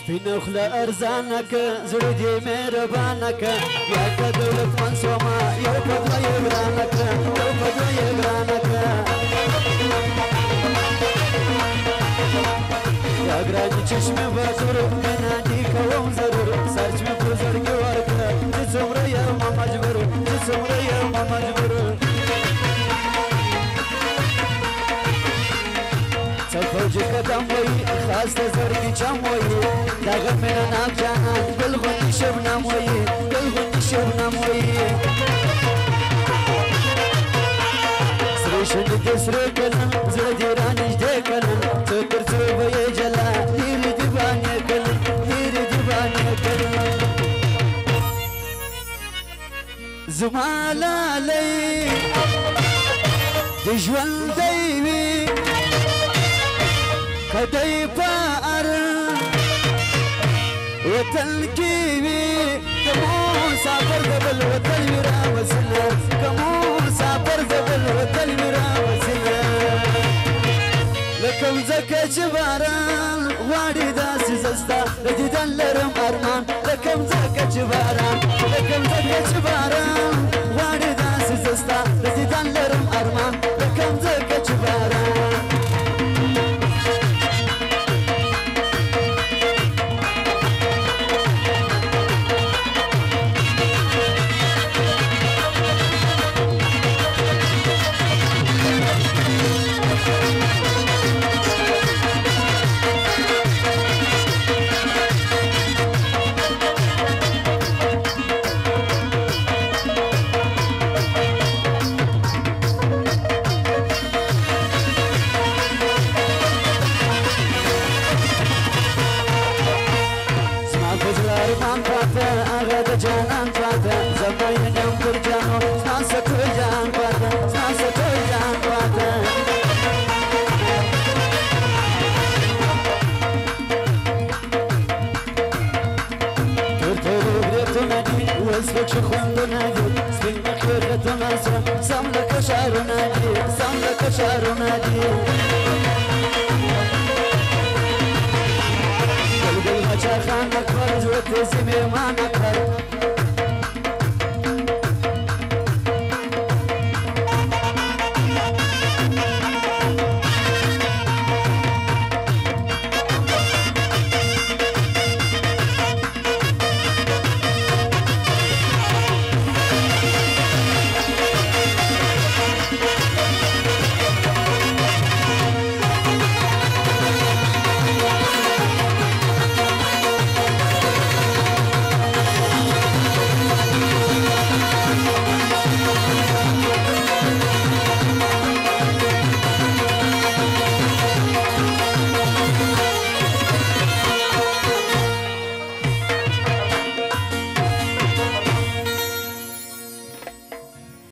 سپینخله ارزانک زړه دې مهربانک بیا که دولت منصومه یو په دوه یې ورانک یو په دوه یې ورانک یا ګرانې چشمې بازور مینه دې کوم ضرور سرچ مې په زړګي ورکړه چې څومره یم مجبور چې څومره یم مجبور فوج قدم وی خاص زرگی چم وی داغ میرا نام جانان گل غنی شبنم وی گل غنی شبنم وی سریشن دسر کلن زر دیرانش ده کلن چکر چو بی جلا دیر دیبانی کلن دیر دیبانی کلن زمالا لی دجوان دیوی کدی پار وطن کی وی کمو سافر دبل وطن میرا وسیله کمو سافر دبل وطن میرا وسیله لکم زکه چې باران غواړي داسې زستا د دیدن لرم ارمان لکم زکه چې باران لکم زکه چې باران غواړي داسې زستا د دیدن لرم ارمان لکم زکه چې باران جانان پاتا زماینم پر جانو سانسا تو جان پاتا سانسا تو جان پاتا ترتلو گریتو ندی وزبک شخوندو ندی سپین مخیرتو ناسا ساملک شارو ندی ساملک شارو ندی گل گل مچا خان اکبر زورت زمیر مان اکبر